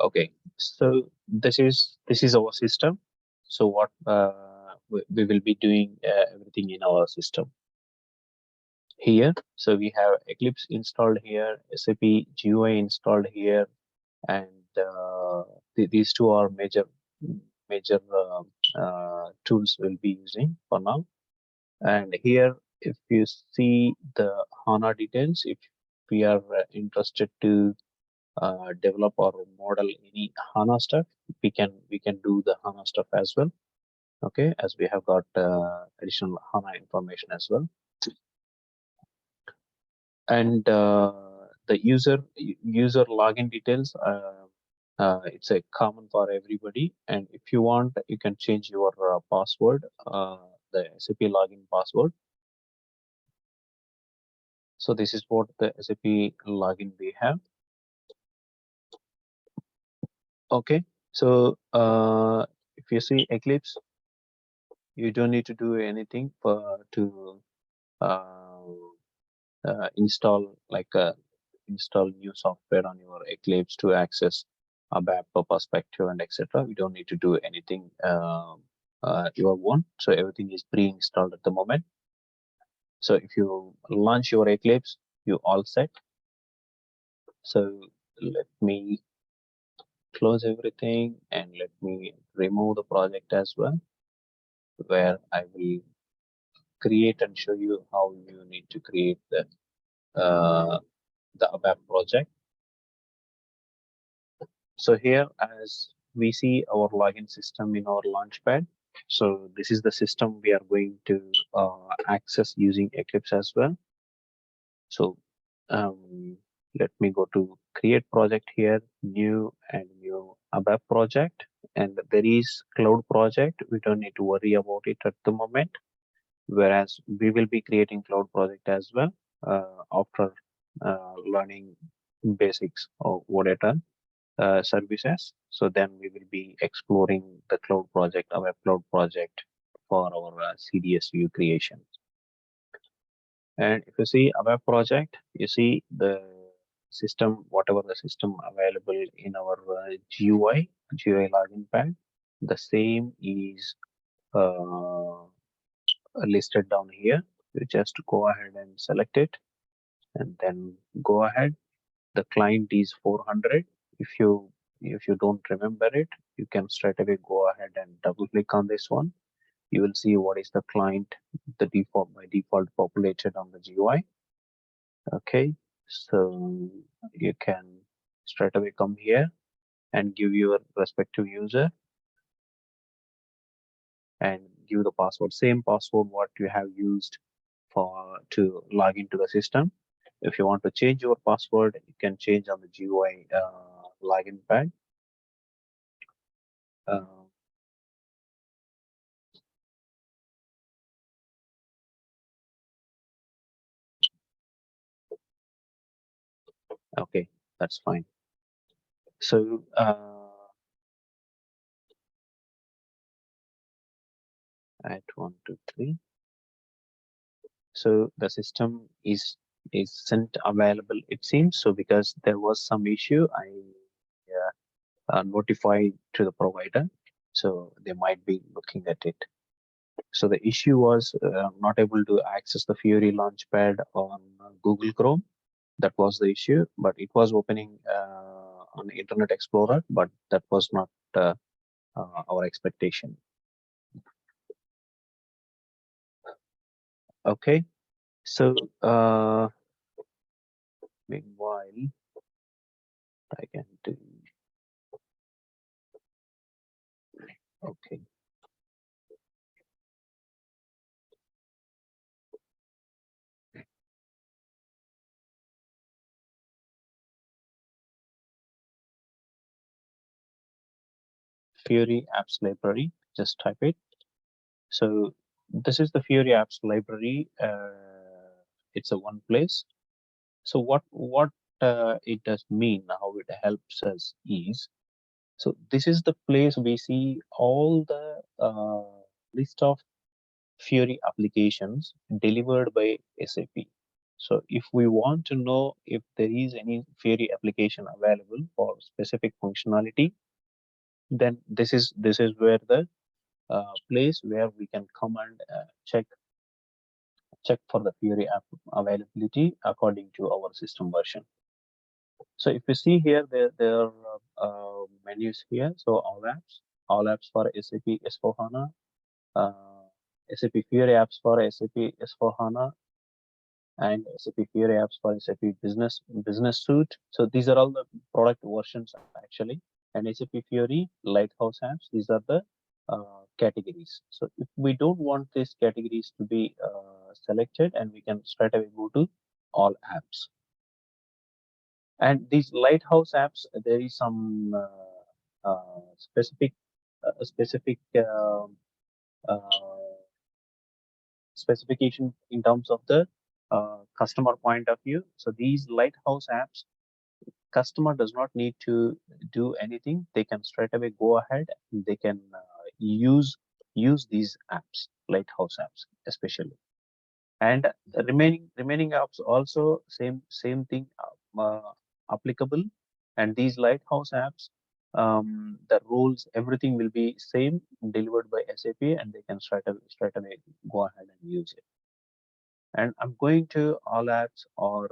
Okay, so this is our system. So what we will be doing everything in our system here. So we have Eclipse installed here, SAP GUI installed here, and these two are major tools we'll be using for now. And here, if you see the HANA details, if we are interested to develop or model any HANA stuff, we can do the HANA stuff as well. Okay, as we have got additional HANA information as well. And the user login details, it's a common for everybody. And if you want, you can change your password, the SAP login password. So this is what the SAP login we have. Okay, so if you see Eclipse, you don't need to do anything for to uh, install new software on your Eclipse to access a BAP perspective and etc. We don't need to do anything your own. So everything is pre-installed at the moment. So if you launch your Eclipse, you all set. So let me close everything and let me remove the project as well, where I will create and show you how you need to create the ABAP project. So here, as we see our login system in our launchpad. So this is the system we are going to access using Eclipse as well. So let me go to create project here, new and new ABAP project. And there is cloud project. We don't need to worry about it at the moment. Whereas we will be creating cloud project as well after learning basics of OData services. So then we will be exploring the cloud project, our cloud project for our CDS view creation. And if you see our project, you see the system, whatever the system available in our GUI login pad, the same is listed down here. You just go ahead and select it and then go ahead. The client is 400. If you don't remember it, you can straight away go ahead and double click on this one. You will see what is the client, the default by default populated on the GUI. Okay, so you can straight away come here and give your respective user and give the password, same password what you have used for to log into the system. If you want to change your password, you can change on the GUI login pad. Uh, okay, that's fine. So at 1, 2, 3. So the system isn't available, it seems. So because there was some issue, I notified to the provider. So they might be looking at it. So the issue was not able to access the Fiori Launchpad on Google Chrome. That was the issue, but it was opening on Internet Explorer, but that was not our expectation. Okay, so meanwhile, I can do, okay. Fiori apps library, just type it. So this is the Fiori apps library. It's a one place. So what it does mean, how it helps us is, so this is the place we see all the list of Fiori applications delivered by SAP. So if we want to know if there is any Fiori application available for specific functionality, then this is where the place where we can come and check for the Fiori app availability according to our system version. So if you see here, there are menus here. So all apps for SAP S4HANA, uh, SAP Fiori apps for SAP S4HANA, and SAP Fiori apps for SAP Business Suite. So these are all the product versions actually. And SAP Fiori Lighthouse apps. These are the categories. So if we don't want these categories to be selected, and we can straight away go to all apps. And these Lighthouse apps, there is some specific uh, specification in terms of the customer point of view. So these Lighthouse apps, customer does not need to do anything. They can straight away go ahead. They can use these apps, Lighthouse apps especially. And the remaining apps also same thing applicable. And these Lighthouse apps, the rules, everything will be same, delivered by SAP, and they can straight away go ahead and use it. And I'm going to all apps, or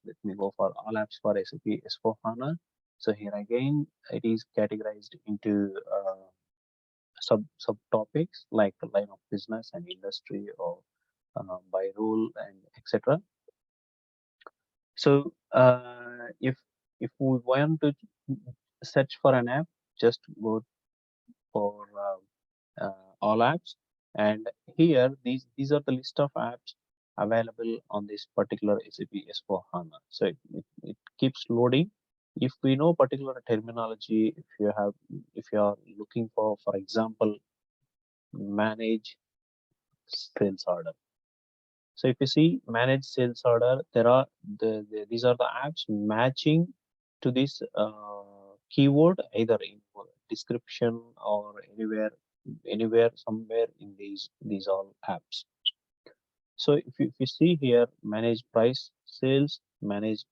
let me go for all apps for SAP S4 HANA. So here again, it is categorized into subtopics like line of business and industry, or by rule, and etc. So if we want to search for an app, just go for all apps, and here these are the list of apps available on this particular SAP S4 HANA. So it keeps loading. If we know particular terminology, if you are looking for example, manage sales order. So if you see manage sales order, there are these are the apps matching to this keyword, either in description or anywhere somewhere in these all apps. So if you see here, manage price sales, manage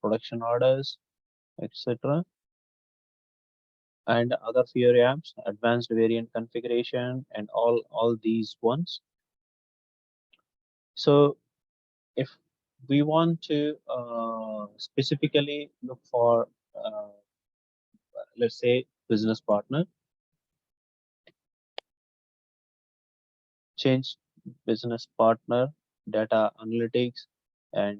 production orders, etc., and other Fiori apps, advanced variant configuration, and all these ones. So if we want to specifically look for, let's say, business partner, change business partner, data analytics, and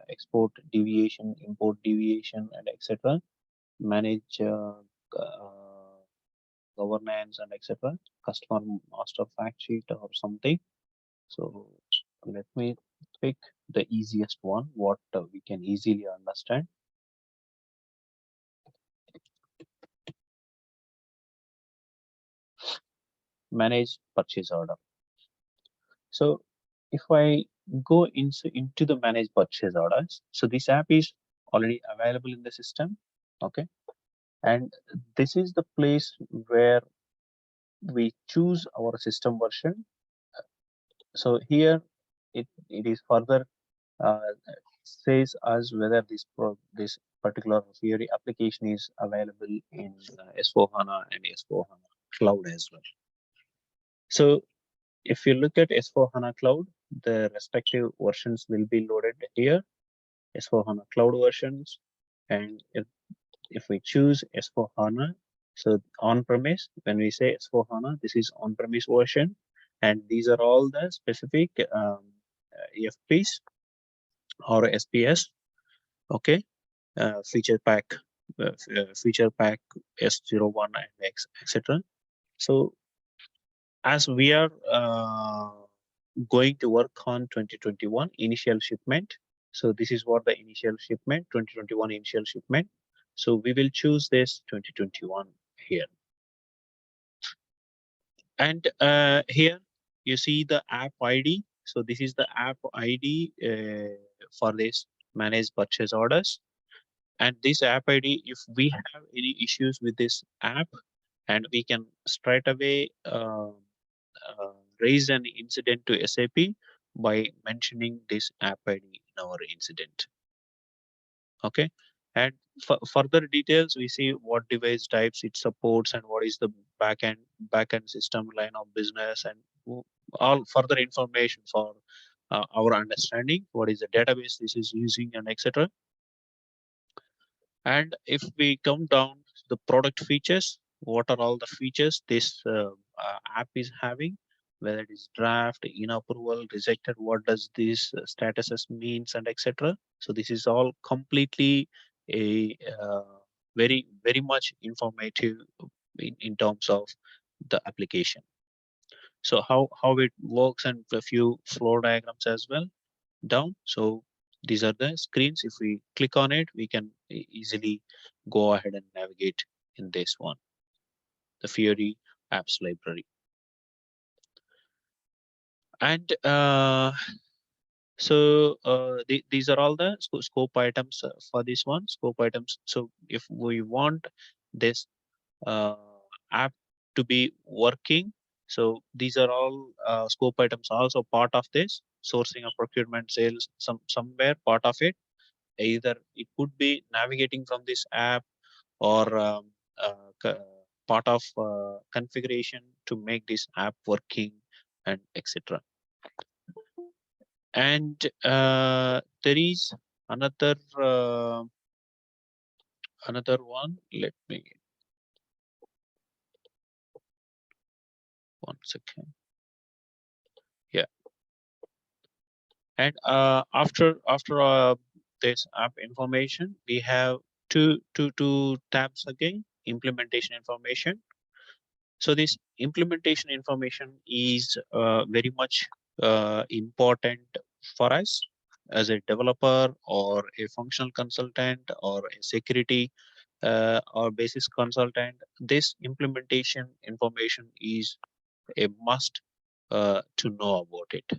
export deviation, import deviation, and etc., manage governance, and etc., customer master fact sheet or something. So let me pick the easiest one, what we can easily understand. Manage purchase order. So if I go into the manage purchase orders, so this app is already available in the system. Okay, and this is the place where we choose our system version. So here it is further uh, says us whether this particular Fiori application is available in S4 HANA and S4 HANA Cloud as well. So if you look at S4 HANA Cloud, the respective versions will be loaded here, S4 HANA Cloud versions. And if we choose S4 HANA, so on-premise, when we say S4 HANA, this is on-premise version. And these are all the specific EFPs or SPS, okay, feature pack S01 and X, etc. So as we are going to work on 2021 initial shipment, so this is what the initial shipment, 2021 initial shipment. So we will choose this 2021 here. And here you see the app ID. So this is the app ID for this manage purchase orders. And this app ID, if we have any issues with this app, and we can straight away raise an incident to SAP by mentioning this app ID our incident. Okay, and further details we see what device types it supports and what is the backend system line of business, and all further information for our understanding what is the database this is using and etc. And if we come down to the product features, what are all the features this app is having, whether it is draft, in approval, rejected, what does this statuses means and etc. So this is all completely a very much informative in terms of the application. So how it works and a few flow diagrams as well down. So these are the screens. If we click on it, we can easily go ahead and navigate in this one, the Fiori apps library. And these are all the scope items for this one, scope items. So if we want this uh, app to be working, so these are all scope items also part of this sourcing or procurement sales, somewhere part of it. Either it could be navigating from this app or part of configuration to make this app working and etc. And there is another another one. Let me 1 second. Yeah, and after this app information, we have two tabs again. Implementation information. So this implementation information is very much important for us as a developer or a functional consultant or a security or basis consultant. This implementation information is a must to know about it.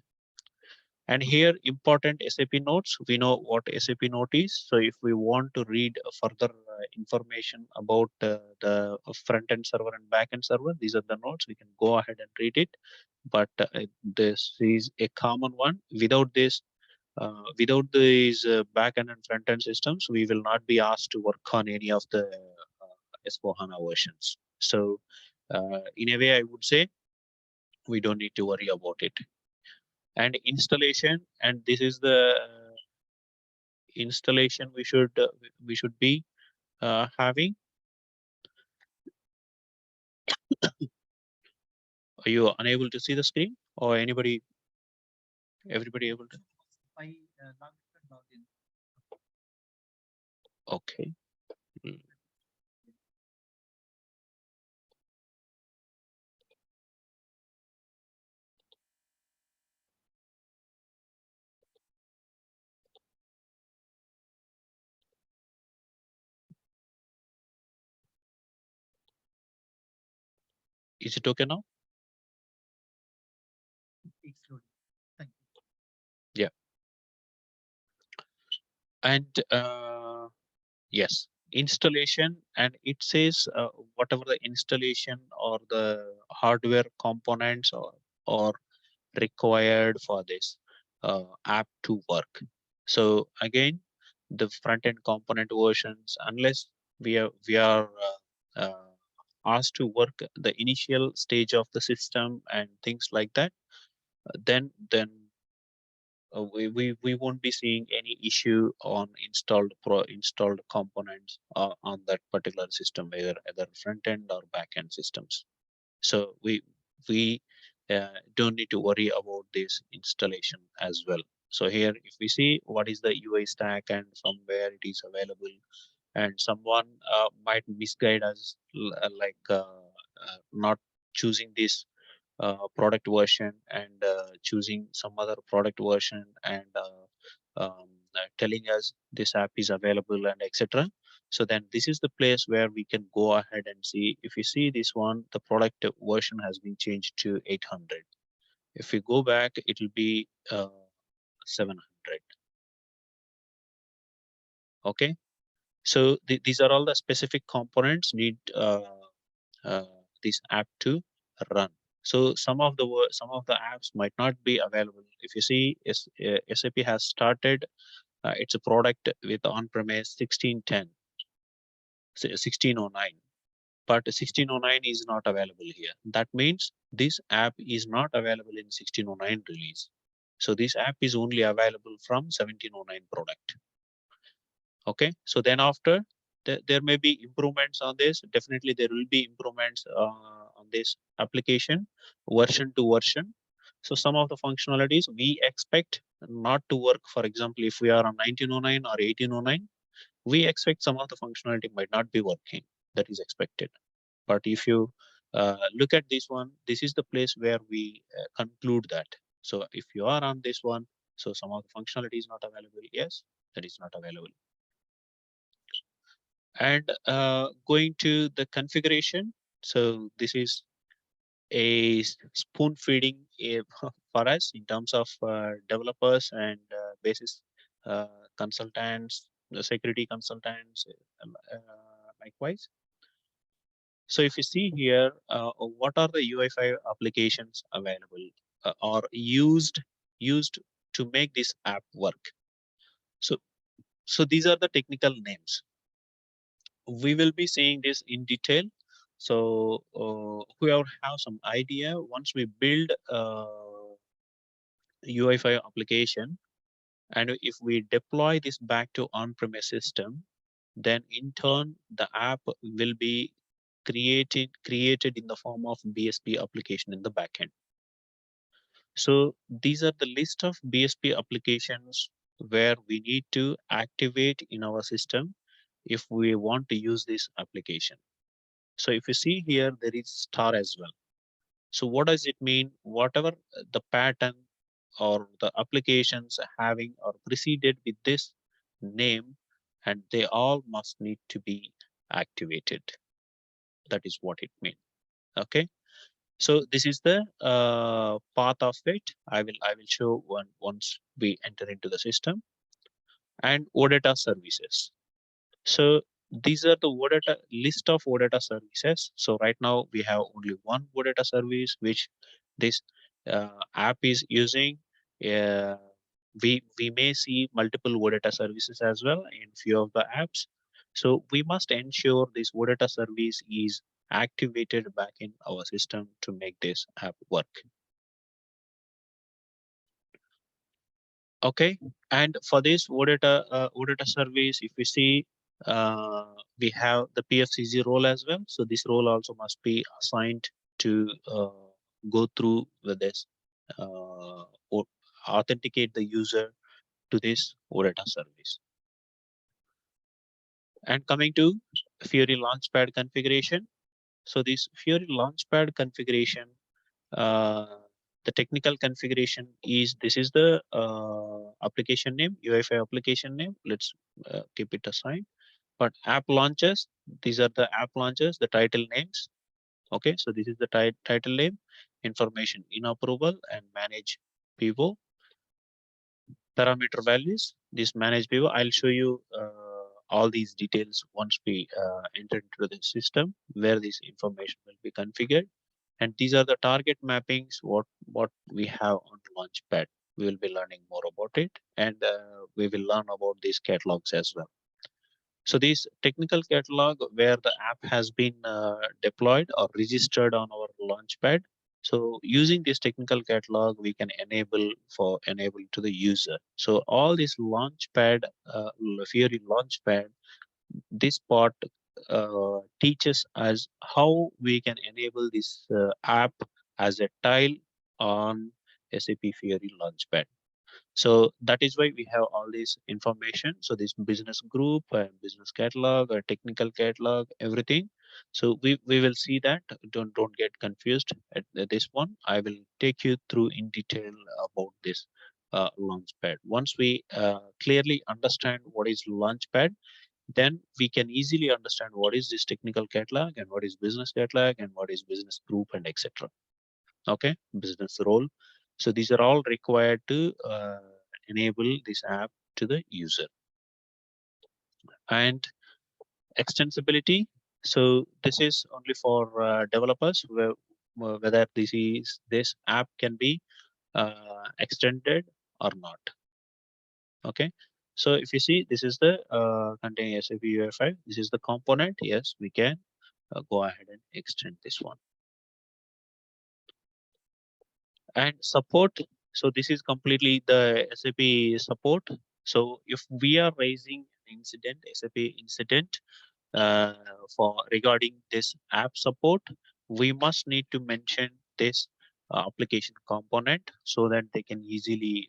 And here important SAP notes, we know what SAP note is. So if we want to read further information about the front end server and back end server, these are the notes, we can go ahead and read it. But this is a common one. Without these back end and front end systems, we will not be asked to work on any of the S4 HANA versions. So in a way, I would say we don't need to worry about it. And installation, and this is the installation we should be having. Are you unable to see the screen, or everybody able to? Okay. Mm. Is it okay now? Yeah. And yes, installation, and it says whatever the installation or the hardware components or required for this app to work. So again, the front end component versions, unless we are asked to work the initial stage of the system and things like that, then we won't be seeing any issue on installed components on that particular system, either front end or back end systems. So we don't need to worry about this installation as well. So here, if we see what is the UI stack and from where it is available, and someone might misguide us, not choosing this product version and choosing some other product version and telling us this app is available and etc. So then this is the place where we can go ahead and see. If you see this one, the product version has been changed to 800. If we go back, it will be 700. Okay, so these are all the specific components need uh, this app to run. So some of the apps might not be available. If you see, SAP has started its a product with on-premise 1610, 1609, but 1609 is not available here. That means this app is not available in 1609 release. So this app is only available from 1709 product. Okay, so then after there may be improvements on this. Definitely there will be improvements on this application version to version. So some of the functionalities we expect not to work. For example, if we are on 1909 or 1809, we expect some of the functionality might not be working. That is expected. But if you look at this one, this is the place where we conclude that. So if you are on this one, so some of the functionality is not available. Yes, that is not available. And going to the configuration. So this is a spoon feeding for us in terms of developers and basis consultants, the security consultants, likewise. So if you see here, what are the UI5 applications available or used to make this app work? So these are the technical names. We will be seeing this in detail. So whoever have some idea, once we build UI5 application, and if we deploy this back to on-premise system, then in turn the app will be created in the form of BSP application in the backend. So these are the list of BSP applications where we need to activate in our system if we want to use this application. So if you see here, there is star as well. So what does it mean? Whatever the pattern or the applications having or preceded with this name, and they all must need to be activated. That is what it means. Okay. So this is the path of it. I will show once we enter into the system. And OData services. So these are the OData list of OData services. So right now we have only one OData service which this app is using. Uh, we may see multiple OData services as well in few of the apps. So we must ensure this OData service is activated back in our system to make this app work. Okay, and for this OData service, if we see, we have the PFCG role as well. So this role also must be assigned to go through with this or authenticate the user to this OData service. And coming to Fiori Launchpad configuration. So this Fiori Launchpad configuration, uh, the technical configuration is this is the application name, UI5 application name. Let's keep it aside. But app launches, these are the app launches, the title names. Okay, so this is the title name, information in approval and manage pivot. Parameter values, this manage pivot. I'll show you all these details once we enter into the system where this information will be configured. And these are the target mappings what we have on Launchpad. We will be learning more about it, and we will learn about these catalogs as well. So this technical catalog where the app has been deployed or registered on our Launchpad. So using this technical catalog, we can enable to the user. So all this Launchpad, Fiori Launchpad, this part teaches us how we can enable this app as a tile on SAP Fiori Launchpad. So that is why we have all this information. So this business group and business catalog or technical catalog, everything. So we will see that. Don't get confused at this one. I will take you through in detail about this Launchpad. Once we clearly understand what is Launchpad, then we can easily understand what is this technical catalog and what is business catalog and what is business group and etc. Okay, business role. So these are all required to enable this app to the user. And extensibility. So this is only for developers whether this app can be extended or not. Okay, so if you see, this is the containing SAP UI5. This is the component. Yes, we can go ahead and extend this one. And support. So this is completely the SAP support. So if we are raising an incident, SAP incident uh, for regarding this app support, we must need to mention this application component so that they can easily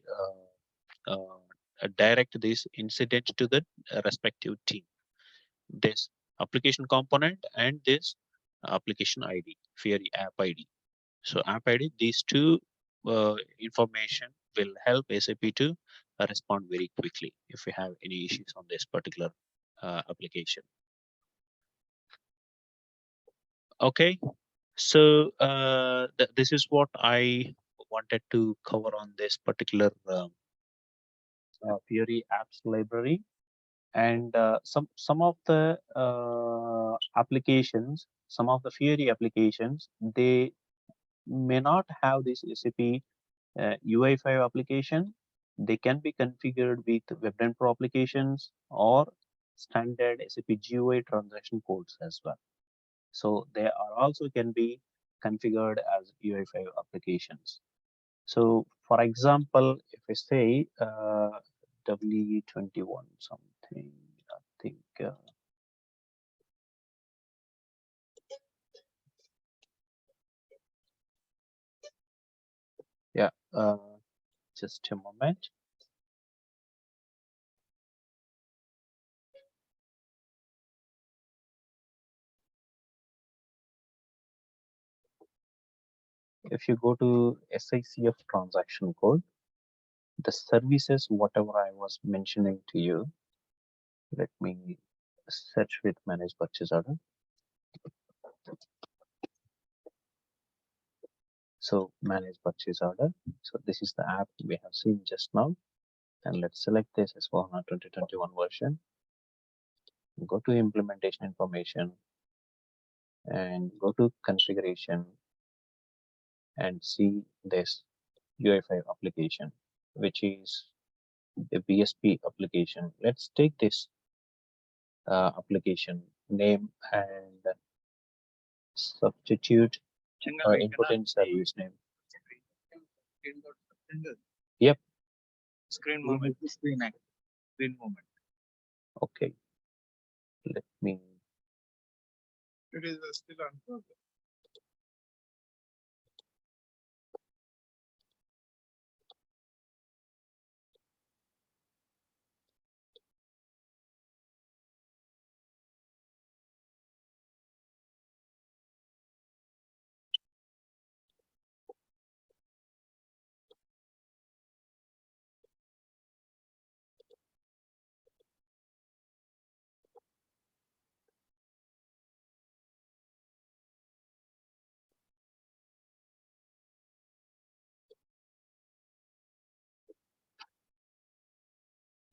direct this incident to the respective team. This application component and this application ID, Fiori app ID. So app ID, these two information will help SAP to respond very quickly if we have any issues on this particular application. Okay, so this is what I wanted to cover on this particular Fiori apps library. And some of the applications, some of the Fiori applications, they may not have this SAP UI5 application. They can be configured with WebDenPro applications or standard SAP GUI transaction codes as well. So they are also can be configured as UI5 applications. So for example, if I say W21 something, I think yeah, just a moment. If you go to SICF transaction code, the services, whatever I was mentioning to you, let me search with manage purchase order. So manage purchase order. So this is the app we have seen just now. And let's select this as for 2021 version. Go to implementation information and go to configuration and see this UI5 application, which is a BSP application. Let's take this application name and substitute or input in service name. Yep. Screen movement. Screen movement. Okay. Let me. It is still on.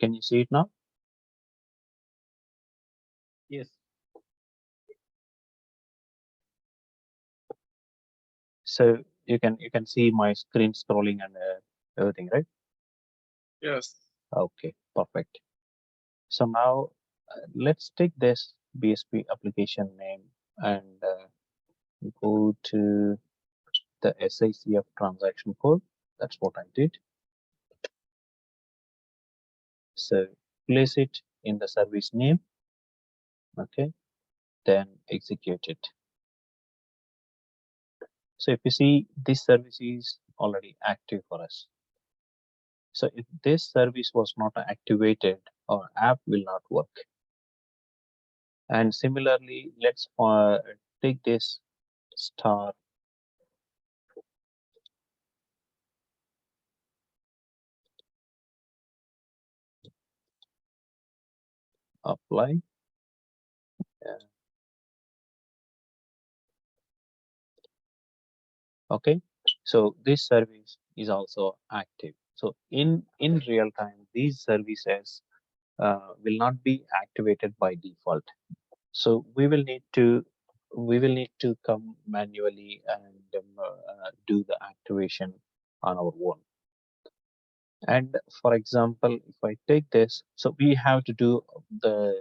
Can you see it now? Yes. So you can see my screen scrolling and everything, right? Yes. Okay, perfect. So now let's take this BSP application name and go to the SICF transaction code. That's what I did. So place it in the service name. Okay, then execute it. So if you see, this service is already active for us. So if this service was not activated, our app will not work. And similarly, let's take this star apply. Okay, so this service is also active. So in real time, these services will not be activated by default. So we will need to we will need to come manually and do the activation on our own. And for example, if I take this, so we have to do the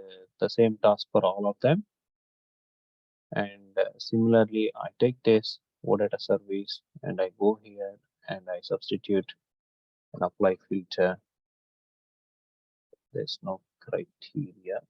same task for all of them. And similarly, I take this OData service and I go here and I substitute and apply filter. There's no criteria.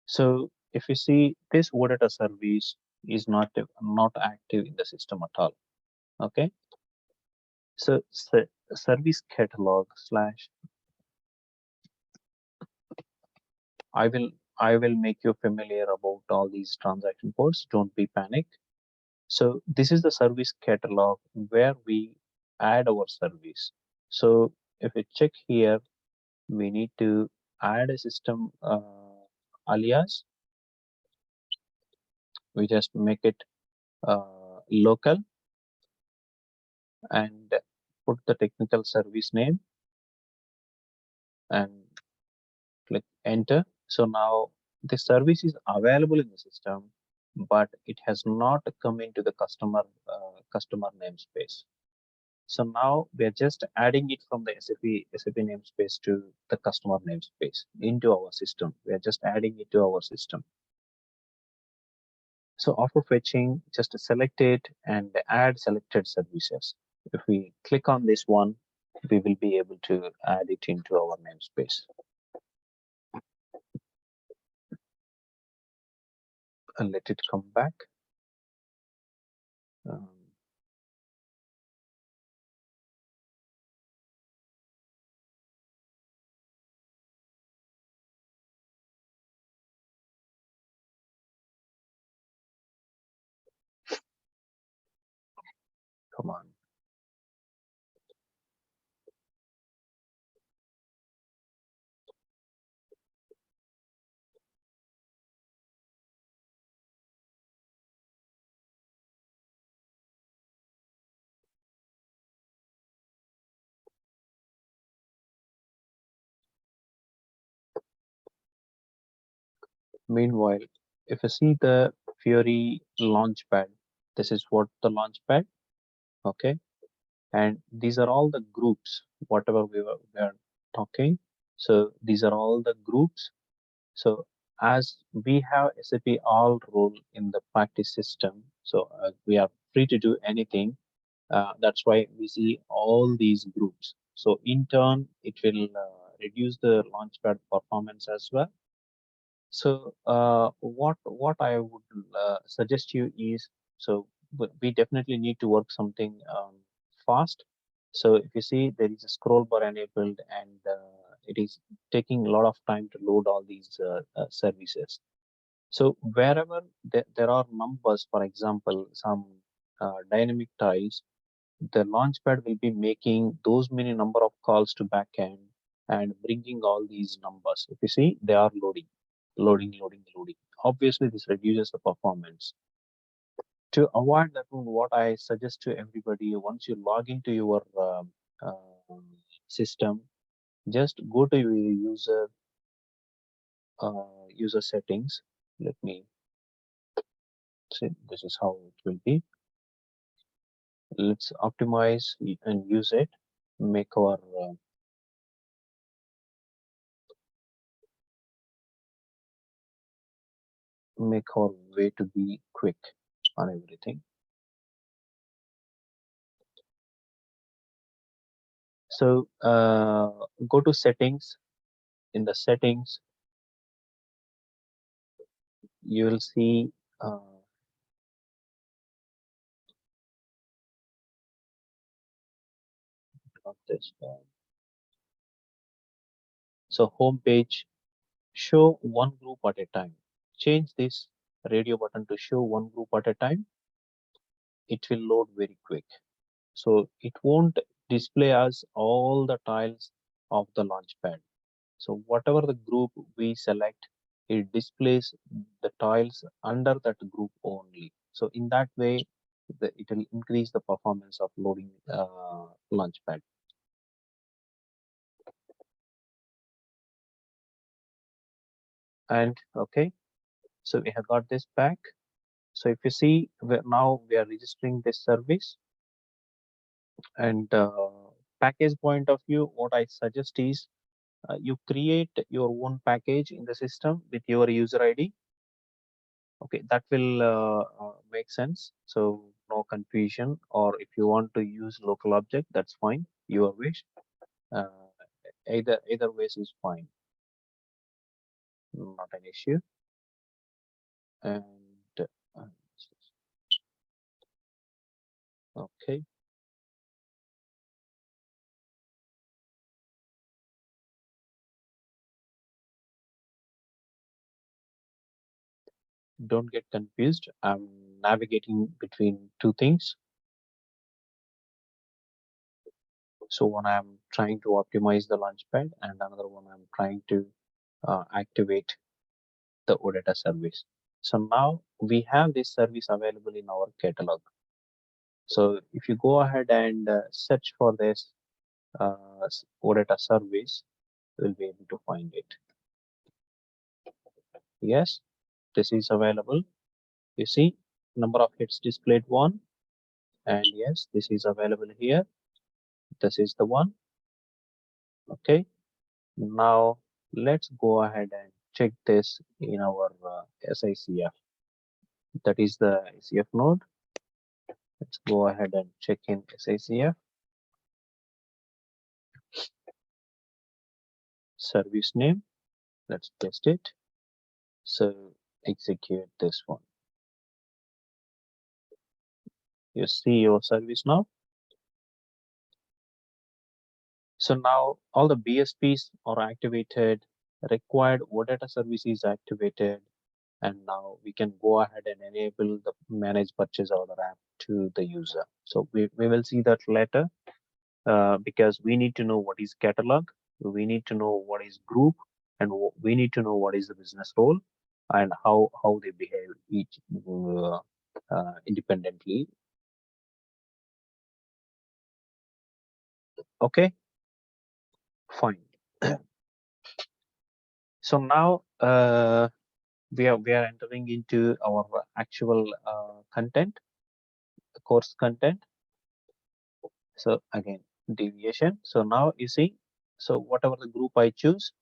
So if you see, this OData service is not active in the system at all. Okay. So service catalog slash I will I will make you familiar about all these transaction codes. Don't be panic. So this is the service catalog where we add our service. So if we check here, we need to add a system alias. We just make it local and put the technical service name and click enter. So now the service is available in the system, but it has not come into the customer namespace. So now we are just adding it from the SAP namespace to the customer namespace into our system. We are just adding it to our system. So after fetching, just select it and add selected services. If we click on this one, we will be able to add it into our namespace. And let it come back. Um, Come on. Meanwhile, if you see the Fiori launchpad, this is what the launchpad, okay? And these are all the groups, whatever we are talking. So these are all the groups. So as we have SAP all role in the practice system, so we are free to do anything. That's why we see all these groups. So in turn, it will reduce the launchpad performance as well. So what I would suggest you is, so we definitely need to work something fast. So if you see, there is a scroll bar enabled and it is taking a lot of time to load all these services. So wherever there are numbers, for example, some dynamic tiles, the launchpad will be making those many number of calls to backend and bringing all these numbers. If you see, they are loading. Obviously, this reduces the performance. To avoid that one, what I suggest to everybody, once you log into your system, just go to your user settings. Let me see. This is how it will be. Let's optimize and use it. Make our way to be quick on everything. So go to settings. In the settings, you will see of this. So home page, show one group at a time. Change this radio button to show one group at a time. It will load very quick. So it won't display us all the tiles of the launchpad. So whatever the group we select, it displays the tiles under that group only. So in that way, it will increase the performance of loading launchpad. And okay, so we have got this back. So if you see, now we are registering this service, and package point of view, what I suggest is you create your own package in the system with your user ID. Okay, that will make sense. So no confusion. Or if you want to use local object, that's fine. Your wish. Uh, either ways is fine. Not an issue. And uh, okay, don't get confused. I'm navigating between two things. So one, I'm trying to optimize the launchpad, and another one, I'm trying to activate the OData service. So now we have this service available in our catalog. So if you go ahead and search for this OData service, you'll be able to find it. Yes, this is available. You see, number of hits displayed 1, and yes, this is available here. This is the one. Okay, now let's go ahead and check this in our SICF. That is the ICF node. Let's go ahead and check in SICF. Service name. Let's paste it. So execute this one. You see your service now. So now all the BSPs are activated, required OData service is activated, and now we can go ahead and enable the manage purchase order app to the user. So we will see that later because we need to know what is catalog, we need to know what is group, and we need to know what is the business role and how they behave each independently. Okay, fine. So now we are entering into our actual content, course content. So again, deviation. So now you see, so whatever the group I choose,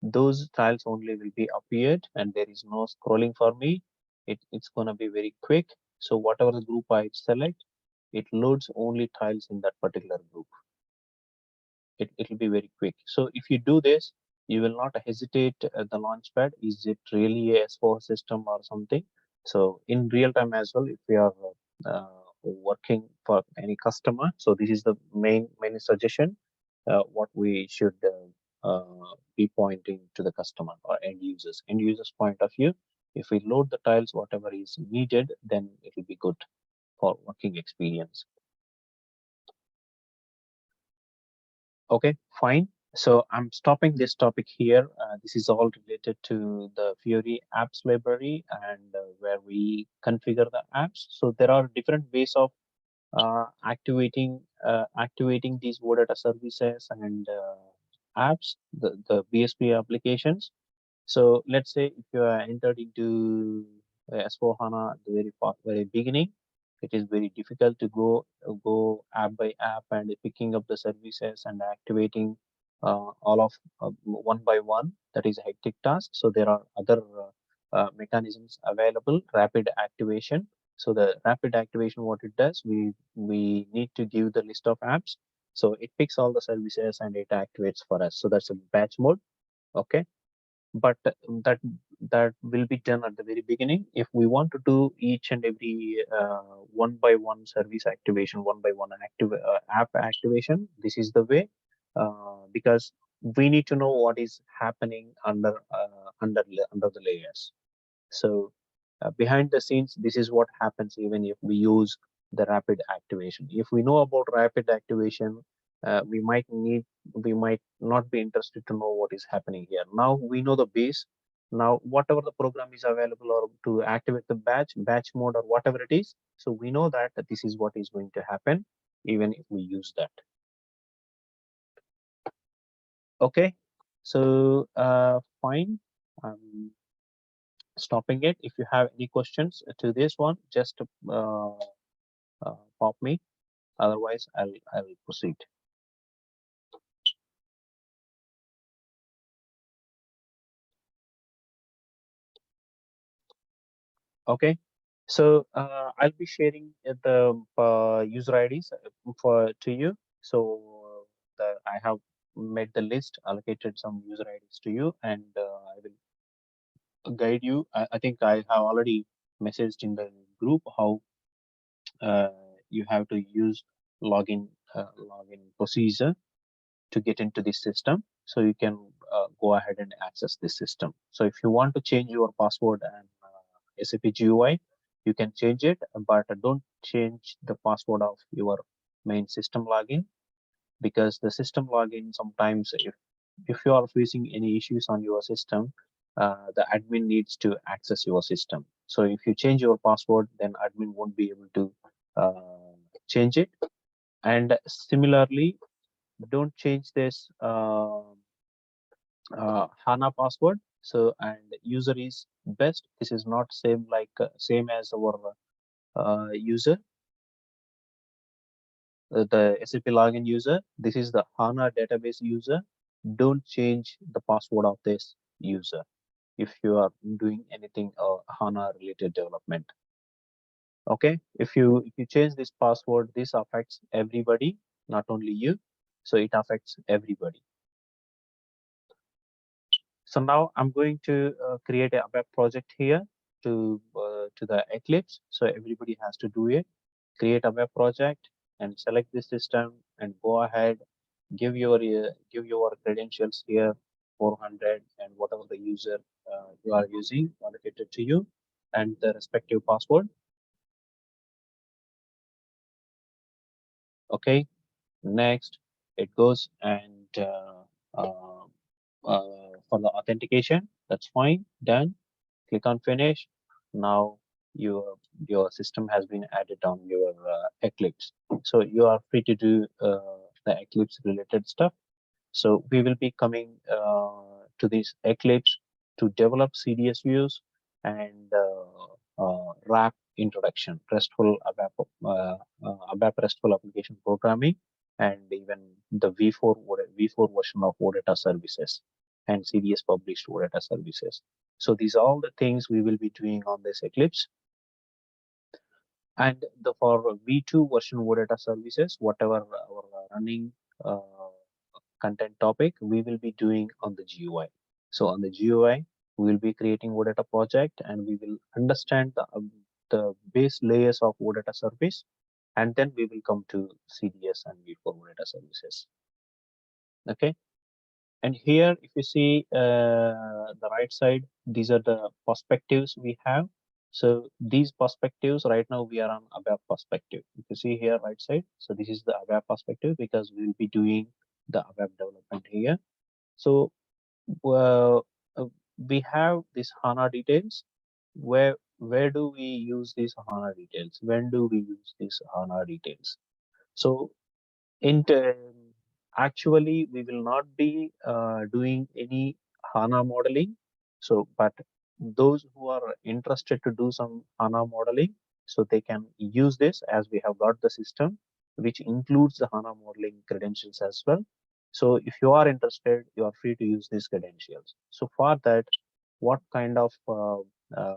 those tiles only will be appeared, and there is no scrolling for me. It's gonna be very quick. So whatever the group I select, it loads only tiles in that particular group. It will be very quick. So if you do this, you will not hesitate at the launchpad. Is it really a S4 system or something? So in real time as well, if we are working for any customer, so this is the main suggestion. What we should be pointing to the customer or end users point of view. If we load the tiles, whatever is needed, then it will be good for working experience. Okay, fine. So I'm stopping this topic here. This is all related to the Fiori apps library and where we configure the apps. So there are different ways of activating these OData services and apps, the BSP applications. So let's say if you are entered into S4 HANA at the very beginning, it is very difficult to go app by app and picking up the services and activating all of one by one. That is a hectic task. So there are other mechanisms available. Rapid activation. So the rapid activation, what it does, we need to give the list of apps. So it picks all the services and it activates for us. So that's a batch mode. Okay, but that will be done at the very beginning. If we want to do each and every one by one service activation, one by one app activation, this is the way, because we need to know what is happening under the layers. So behind the scenes, this is what happens even if we use the rapid activation. If we know about rapid activation, we might not be interested to know what is happening here. Now we know the base. Now whatever the program is available or to activate the batch mode or whatever it is, so we know that this is what is going to happen even if we use that. Okay, so fine. I'm stopping it. If you have any questions to this one, just pop me. Otherwise, I'll proceed. Okay, so I'll be sharing the user IDs for to you. So I have made the list, allocated some user IDs to you, and I will guide you. I think I have already messaged in the group how uh, you have to use login procedure to get into this system, so you can go ahead and access this system. So if you want to change your password and SAP GUI, you can change it, but don't change the password of your main system login, because the system login sometimes, if you are facing any issues on your system, the admin needs to access your system. So if you change your password, then admin won't be able to change it. And similarly, don't change this HANA password. So and user is best. This is not same as our user, the SAP login user. This is the HANA database user. Don't change the password of this user if you are doing anything HANA related development. Okay, if you change this password, this affects everybody, not only you. So it affects everybody. So now I'm going to create a web project here to the Eclipse. So everybody has to do it. Create a web project and select the system and go ahead. Give your credentials here, 400 and whatever the user you are using allocated to you, and the respective password. Okay. Next, it goes and for the authentication. That's fine. Done. Click on finish. Now your system has been added on your Eclipse. So you are free to do the Eclipse related stuff. So we will be coming to this Eclipse to develop CDS views and RAP introduction, ABAP RESTful application programming, and even the V4 version of OData services and CDS published OData services. So these are all the things we will be doing on this Eclipse. And the for V2 version OData services, whatever our running uh, content topic, we will be doing on the GUI. So on the GUI, we will be creating OData project and we will understand the base layers of OData service, and then we will come to CDS and V4 OData services. Okay. And here, if you see the right side, these are the perspectives we have. So these perspectives, right now we are on ABAP perspective. If you see here, right side, so this is the ABAP perspective because we will be doing the ABAP development here. So uh, uh, we have this HANA details. Where do we use these HANA details? When do we use these HANA details? So in actually, we will not be doing any HANA modeling. So, but those who are interested to do some HANA modeling, so they can use this as we have got the system, which includes the HANA modeling credentials as well. So, if you are interested, you are free to use these credentials. So, for that, what kind of uh,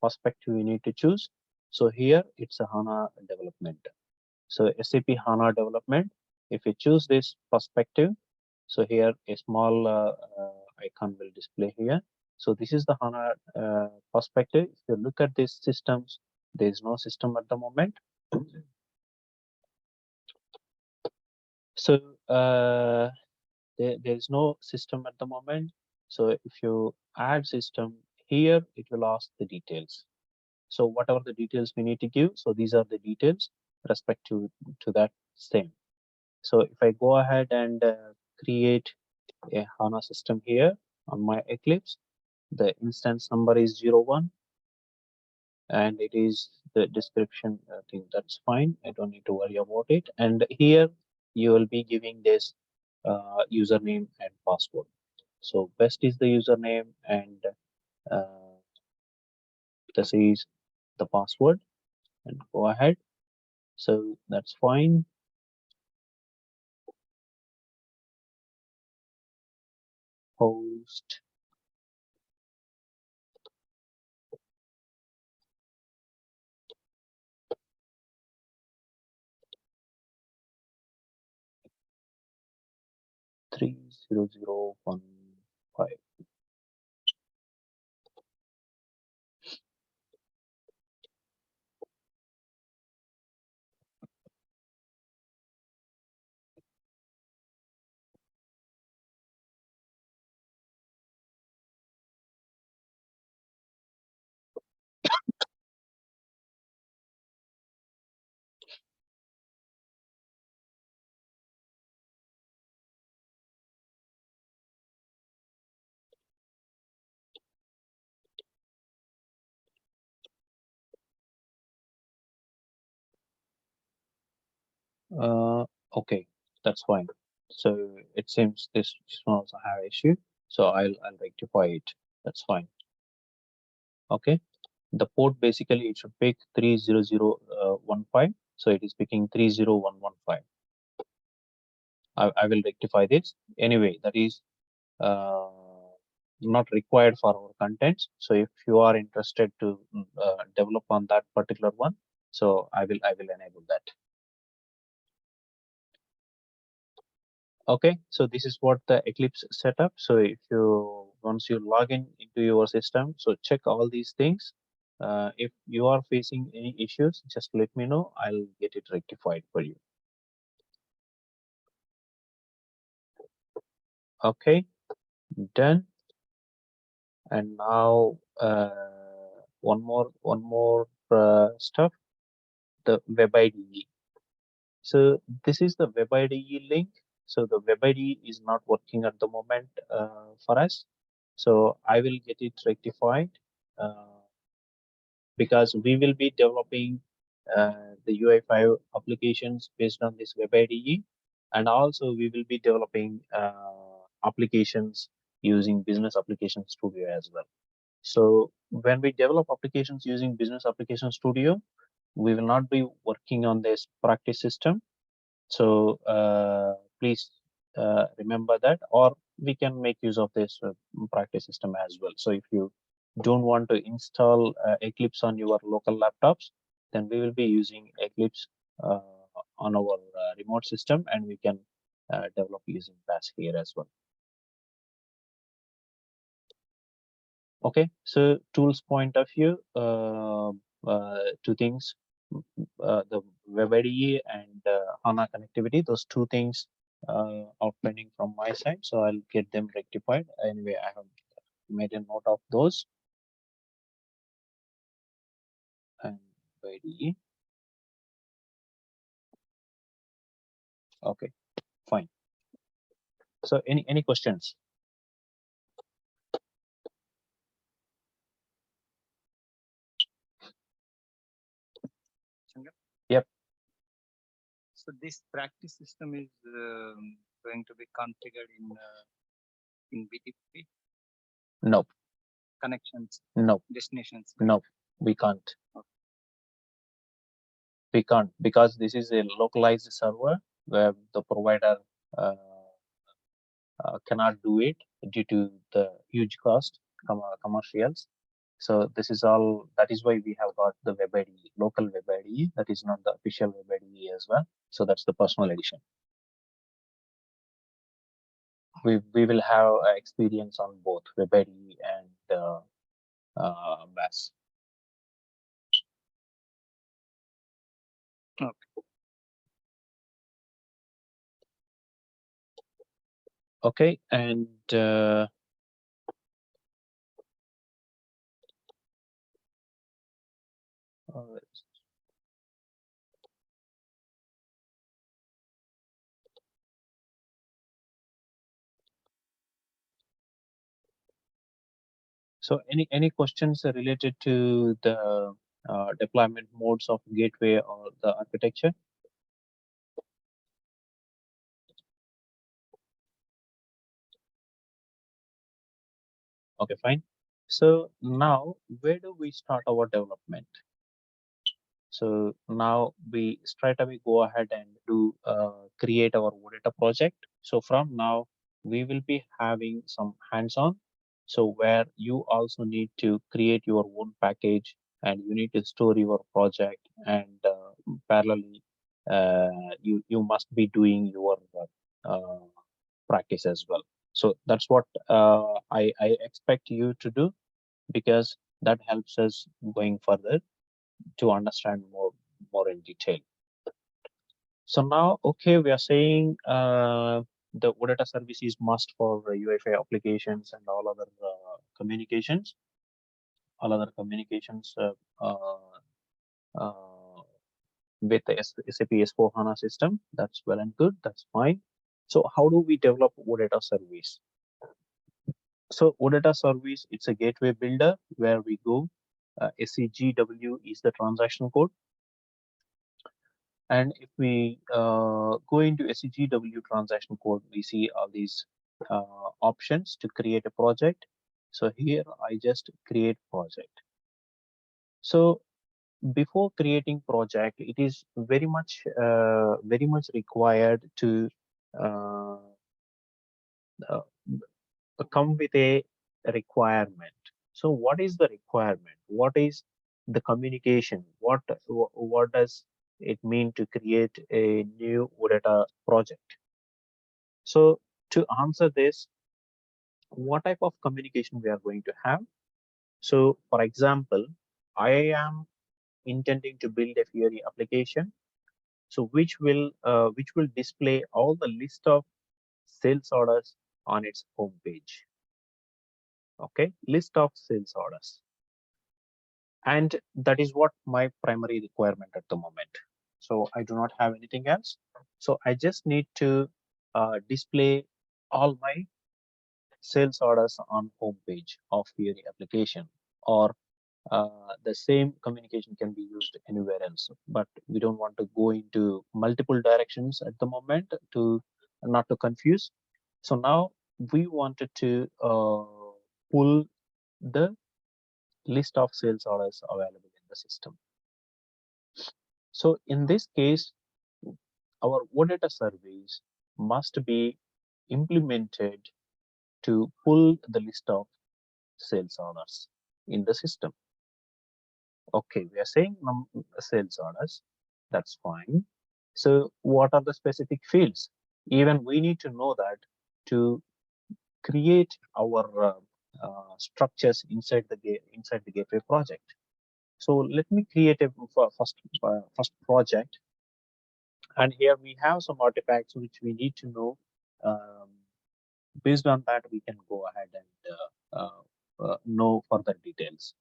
perspective you need to choose? So, here it's a HANA development. So SAP HANA development, if you choose this perspective, so here a small icon will display here. So this is the HANA perspective. If you look at these systems, there is no system at the moment. So there is no system at the moment. So if you add system here, it will ask the details. So whatever the details we need to give, so these are the details respective to that same. So if I go ahead and create a HANA system here on my Eclipse, the instance number is 01 and it is the description thing. That's fine. I don't need to worry about it. And here you will be giving this username and password. So best is the username and uh, this is the password and go ahead. So that's fine. Host 30015. Okay, that's fine. So it seems this one also have issue. So I'll rectify it. That's fine. Okay. The port basically it should pick 30015. So it is picking 30115. I will rectify this. Anyway, that is uh, not required for our contents. So if you are interested to develop on that particular one, so I will enable that. Okay, so this is what the Eclipse setup. So if you once you log in into your system, so check all these things. If you are facing any issues, just let me know. I'll get it rectified for you. Okay, done. And now one more stuff, the web IDE. So this is the web IDE link. So the web IDE is not working at the moment for us. So I will get it rectified because we will be developing the UI5 applications based on this web IDE, and also we will be developing applications using Business Application Studio as well. So when we develop applications using Business Application Studio, we will not be working on this practice system. So please remember that, or we can make use of this practice system as well. So if you don't want to install Eclipse on your local laptops, then we will be using Eclipse uh, on our remote system, and we can develop using Bash here as well. Okay, so tools point of view, two things, the web IDE and HANA connectivity, those two things are pending from my side, so I'll get them rectified. Anyway, I have made a note of those. And IDE. Okay, fine. So any questions? Shankar? Yep. So this practice system is going to be configured in BTP No, connections, no, destinations. no, we can't. Okay. We can't because this is a localized server where the provider uh, cannot do it due to the huge cost commercials. So this is all. That is why we have got the web IDE, local web IDE. That is not the official web IDE as well. So that's the personal edition. We will have experience on both web IDE and BAS. Okay. Okay, and uh, So any questions related to the deployment modes of gateway or the architecture? Okay, fine. So now where do we start our development? So now we straight away go ahead and do create our OData project. So from now we will be having some hands-on. So where you also need to create your own package and you need to store your project and parallelly you must be doing your uh, practice as well. So that's what I expect you to do because that helps us going further to understand more in detail. So now, okay, we are saying the OData service is must for UEFI applications and all other communications uh, with the SAP S4 HANA system. That's well and good. That's fine. So how do we develop OData service? So OData service, it's a gateway builder where we go. SCGW is the transaction code. And if we go into SCGW transaction code, we see all these options to create a project. So here I just create project. So before creating project, it is very much required to uh, uh, come with a requirement. So what is the requirement? What is the communication? What does it mean to create a new OData project? So to answer this, what type of communication we are going to have? So for example, I am intending to build a Fiori application, so which will display all the list of sales orders on its home page. Okay, list of sales orders. And that is what my primary requirement at the moment. So I do not have anything else. So I just need to display all my sales orders on home page of Fiori application, or the same communication can be used anywhere else, but we don't want to go into multiple directions at the moment to not to confuse. So now we wanted to pull the list of sales orders available in the system. So in this case, our OData service must be implemented to pull the list of sales orders in the system. Okay, we are saying sales orders. That's fine. So what are the specific fields? Even we need to know that to create our structures inside the gateway project. So let me create a first project, and here we have some artifacts which we need to know. Um, Based on that, we can go ahead and know further details.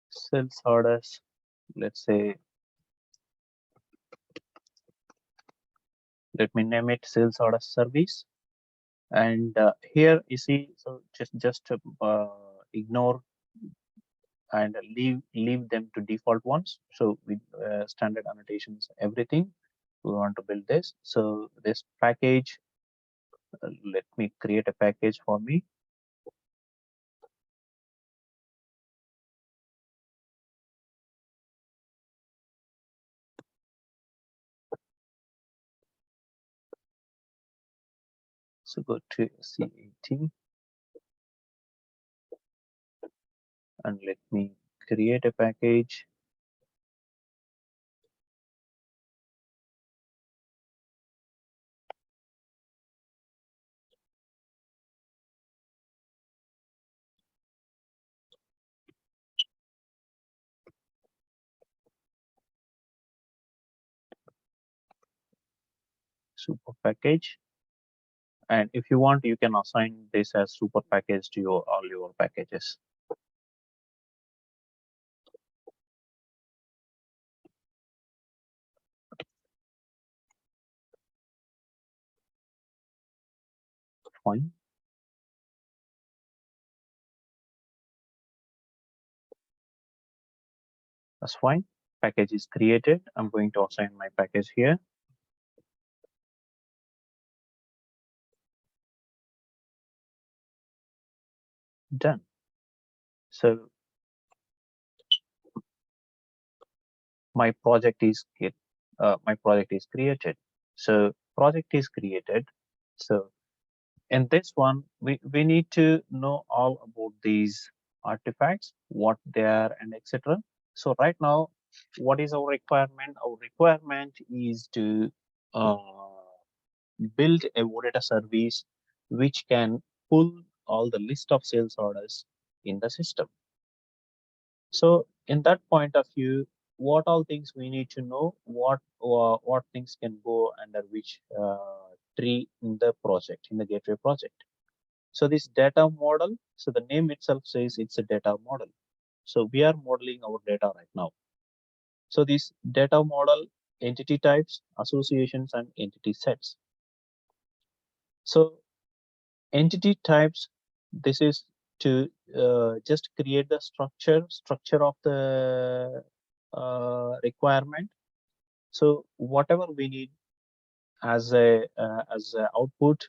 Sales orders. Let's say, let me name it sales order service. And here you see, so just ignore and leave them to default ones. So with standard annotations, everything we want to build this. So this package, let me create a package for me. So go to C18 and let me create a package. Super package. And if you want, you can assign this as super package to your all your packages. Fine. That's fine. Package is created. I'm going to assign my package here. Done. So my project is created. So project is created. So in this one, we need to know all about these artifacts, what they are, and etc. So right now, what is our requirement? Our requirement is to uh, build a OData service which can pull all the list of sales orders in the system. So in that point of view, what all things we need to know, what things can go under which tree in the project, in the gateway project. So this data model, so the name itself says it's a data model. So we are modeling our data right now. So this data model, entity types, associations, and entity sets. So entity types, this is to just create the structure of the requirement. So whatever we need as a output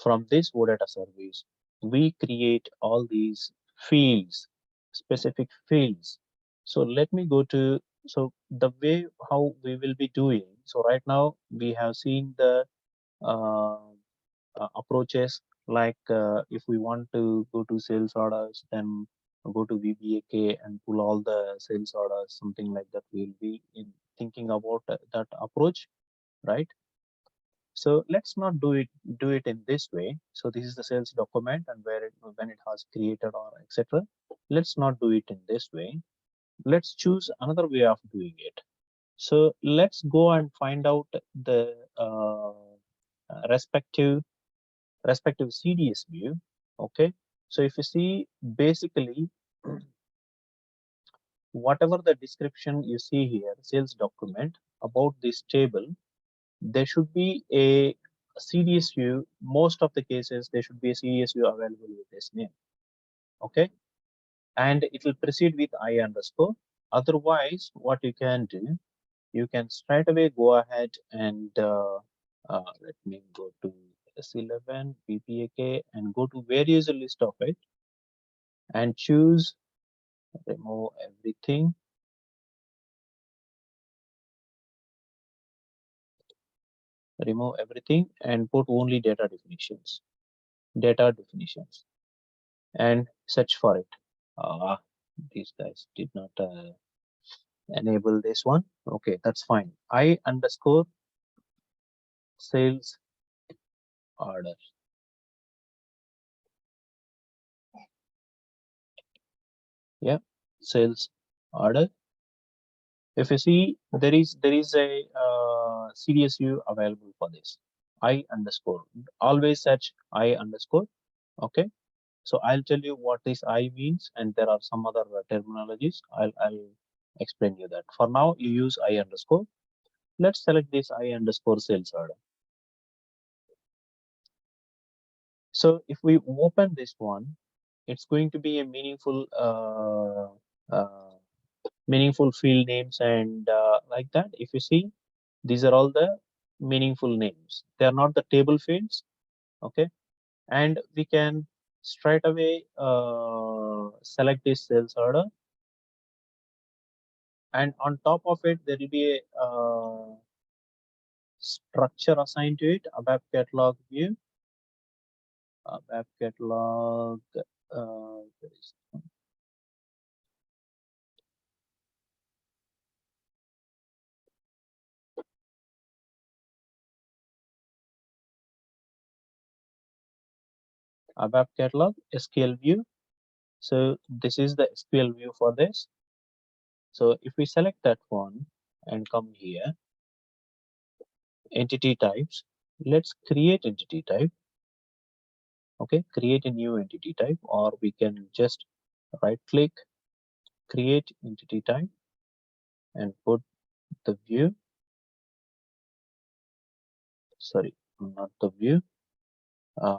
from this OData service, we create all these fields, specific fields. So let me go to, so the way how we will be doing. So right now we have seen the uh, approaches, like if we want to go to sales orders, then go to VBAK and pull all the sales orders, something like that. We'll be thinking about that approach, right? So let's not do it in this way. So this is the sales document, and where it when it has created or etc. Let's not do it in this way. Let's choose another way of doing it. So let's go and find out the respective CDS view. Okay. So if you see, basically whatever the description you see here, sales document about this table, there should be a CDS view. Most of the cases, there should be a CDS view available with this name. Okay. And it will proceed with I underscore. Otherwise, what you can do, you can straight away go ahead and let me go to S11, PPAK, and go to where is the list of it and choose remove everything. Remove everything and put only data definitions. Data definitions. And search for it. These guys did not enable this one. Okay, that's fine. I underscore sales order. Yeah, sales order. If you see, there is a CDS view available for this. I underscore. Always search I underscore. Okay. So I'll tell you what this I means, and there are some other terminologies. I'll explain you that. For now, you use I underscore. Let's select this I underscore sales order. So if we open this one, it's going to be a meaningful field names and like that. If you see, these are all the meaningful names. They are not the table fields. Okay, and we can straight away select this sales order, and on top of it there will be a structure assigned to it, ABAP catalog view, ABAP catalog. There is ABAP catalog SQL view. So this is the SQL view for this. So if we select that one and come here, entity types, let's create entity type. Okay, create a new entity type, or we can just right click, create entity type, and put the view, sorry, not the view, uh,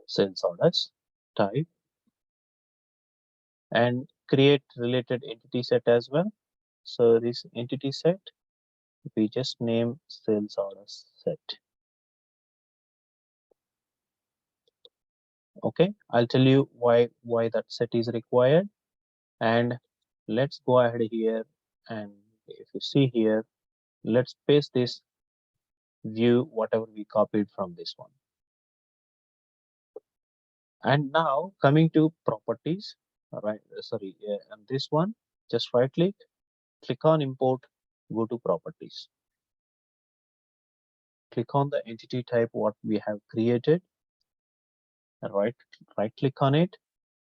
sales orders type, and create related entity set as well. So this entity set, we just name sales orders set. Okay, I'll tell you why that set is required. And let's go ahead here, and if you see here, let's paste this view whatever we copied from this one. And now coming to properties, right? Sorry, and this one, just right click on import, go to properties, click on the entity type what we have created, and right click on it,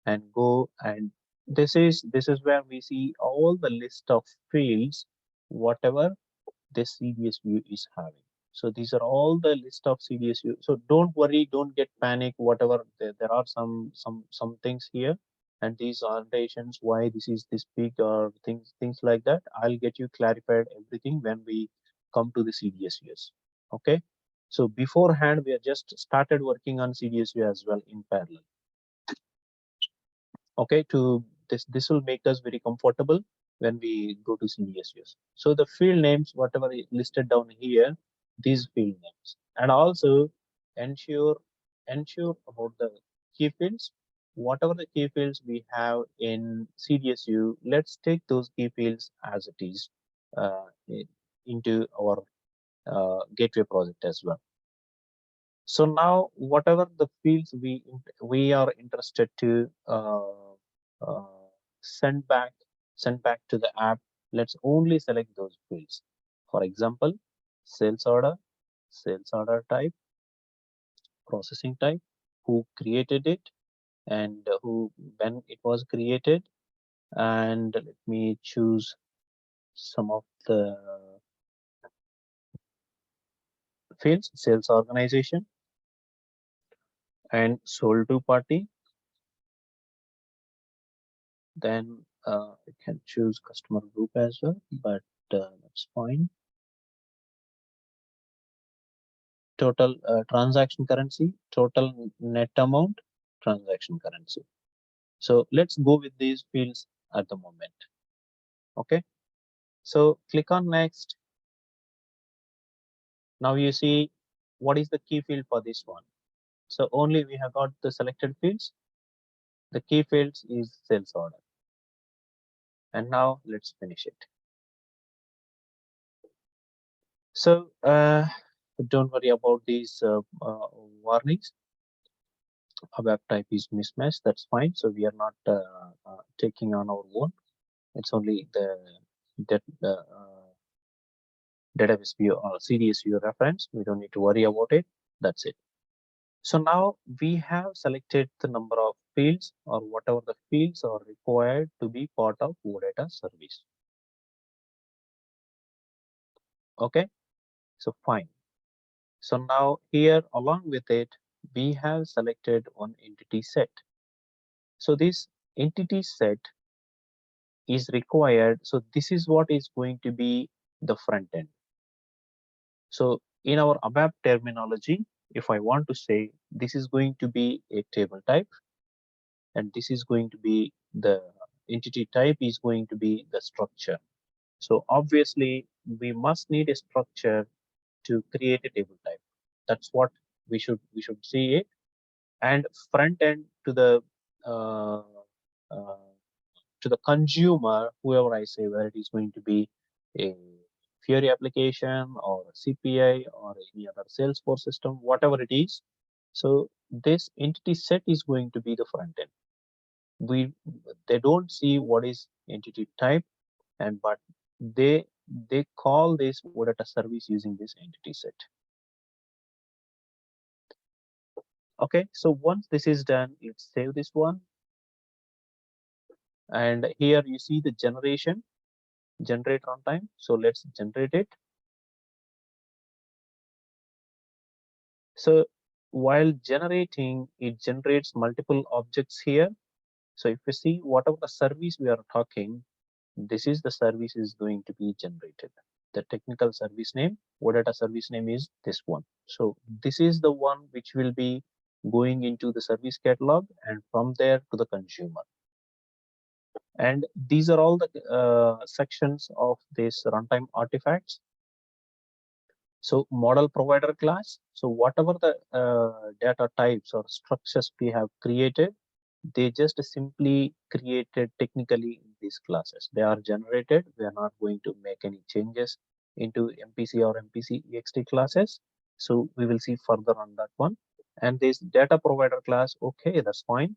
and go, and this is where we see all the list of fields whatever this CDS view is having. So these are all the list of CDS view. So don't worry, don't get panic. Whatever there are some things here, and these annotations why this is this big or things like that. I'll get you clarified everything when we come to the CDS views. Okay. So beforehand, we have just started working on CDS view as well in parallel. Okay, to this will make us very comfortable when we go to CDS views. So the field names whatever is listed down here, these field names, and also ensure about the key fields, whatever the key fields we have in CDSU, let's take those key fields as it is into our gateway project as well. So now whatever the fields we are interested to uh, send back send back to the app, let's only select those fields. For example, sales order type, processing type, who created it, and who when it was created, and let me choose some of the fields, sales organization, and sold to party. Then I can choose customer group as well, but that's fine. Total transaction currency, total net amount, transaction currency. So let's go with these fields at the moment. Okay. So click on next. Now you see what is the key field for this one. So only we have got the selected fields. The key fields is sales order. And now let's finish it. So don't worry about these warnings. A web type is mismatched, that's fine. So we are not taking on our own. It's only the that database view or CDS view reference. We don't need to worry about it. That's it. So now we have selected the number of fields or whatever the fields are required to be part of OData service. Okay, so fine. So now here along with it, we have selected one entity set. So this entity set is required. So this is what is going to be the front end. So in our ABAP terminology, if I want to say this is going to be a table type, and this is going to be the entity type is going to be the structure. So obviously we must need a structure to create a table type. That's what we should see it. And front end uh, uh, to the consumer, whoever I say, whether it is going to be a Fiori application or a CPI or any other Salesforce system, whatever it is. So this entity set is going to be the front end. They don't see what is entity type, and but they call this OData service using this entity set. Okay, so once this is done, let's save this one. And here you see the generation. generate runtime. So let's generate it. So while generating, it generates multiple objects here. So if you see whatever the service we are talking, this is the service is going to be generated. The technical service name, OData service name is this one. So this is the one which will be going into the service catalog and from there to the consumer. And these are all the sections of this runtime artifacts. So model provider class. So whatever the data types or structures we have created, they just simply created technically in these classes. They are generated. We are not going to make any changes into MPC or MPC ext classes. So we will see further on that one. And this data provider class, okay, that's fine.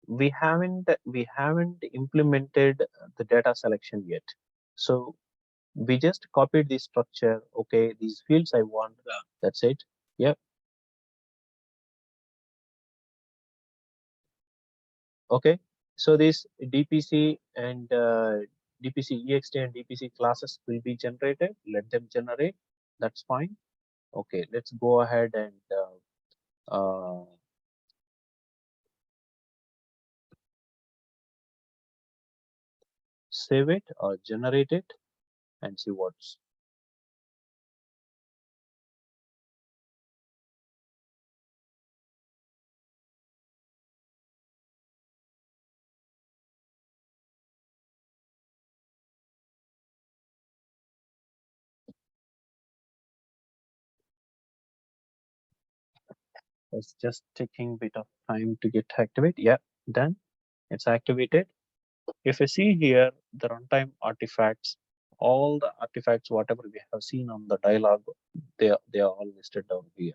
We haven't implemented the data selection yet. So we just copied this structure. Okay, these fields I want. That's it. Yeah. Okay. So this DPC and DPC ext and DPC classes will be generated. Let them generate. That's fine. Okay. Let's go ahead and save it or generate it and see what's. It's just taking a bit of time to get activate. Yeah, done. It's activated. If you see here, the runtime artifacts, all the artifacts, whatever we have seen on the dialog, they are all listed down here.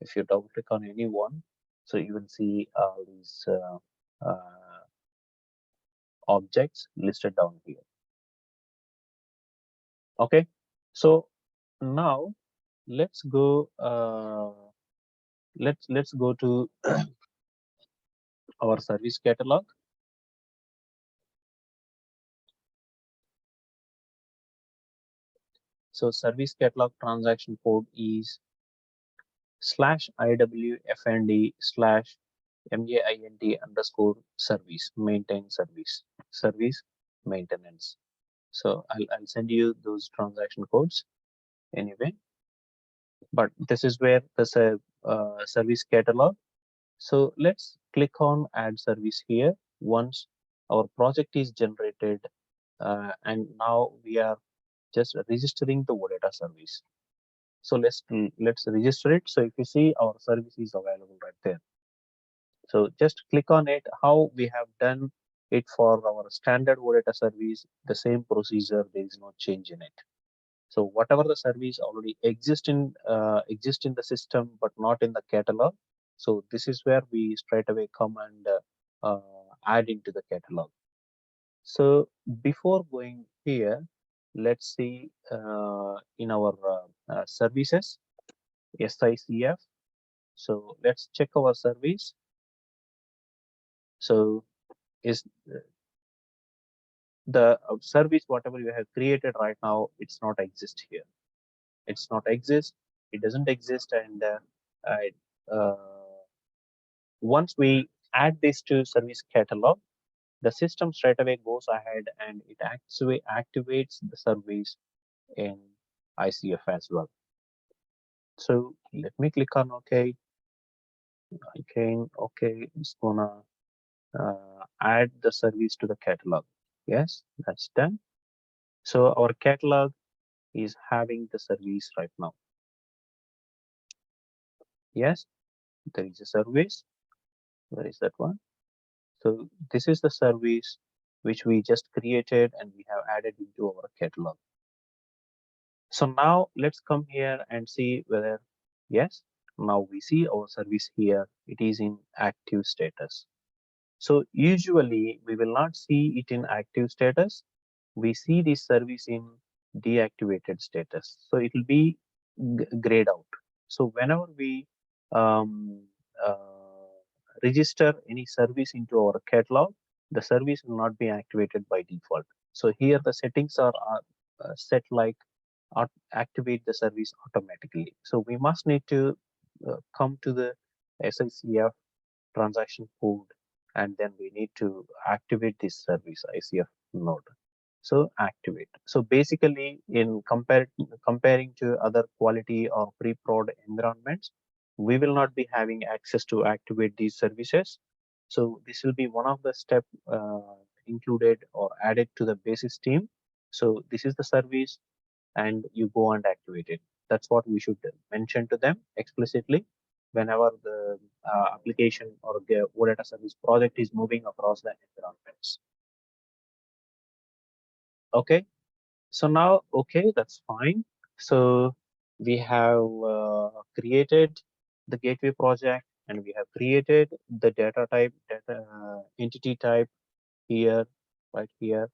If you double click on any one, so you will see all these objects listed down here. Okay, so now let's go. Let's go to our service catalog. So service catalog transaction code is /iwfnd/maint maintain service maintenance. So I'll send you those transaction codes anyway. But this is where there's a service catalog. So let's click on add service here. Once our project is generated, and now we are just registering the OData service. So let's register it. So if you see, our service is available right there. So just click on it. How we have done it for our standard OData service, the same procedure. There is no change in it. So whatever the service already exist in the system, but not in the catalog. So this is where we straight away come and add into the catalog. So before going here, let's see in our services, SICF. So let's check our service. So is the service whatever you have created right now, it's not exist here. It's not exist. It doesn't exist, and uh, once we add this to service catalog, the system straight away goes ahead and it actually activates the service in ICF as well. So let me click on OK. Again, OK, it's gonna add the service to the catalog. Yes, that's done. So our catalog is having the service right now. Yes, there is a service. Where is that one? So this is the service which we just created and we have added into our catalog. So now let's come here and see whether, yes, now we see our service here. It is in active status. So usually we will not see it in active status. We see this service in deactivated status. So it will be grayed out. So whenever we um, register any service into our catalog, the service will not be activated by default. So here the settings are set like activate the service automatically. So we must need to come to the SICF transaction code, and then we need to activate this service ICF node. So activate. So basically, in comparing to other quality or pre-prod environments, we will not be having access to activate these services. So this will be one of the step included or added to the basis team. So this is the service, and you go and activate it. That's what we should mention to them explicitly whenever the application or the OData service project is moving across the environments. Okay, so now, okay, that's fine. So we have created the gateway project, and we have created the data type, data entity type here, right here.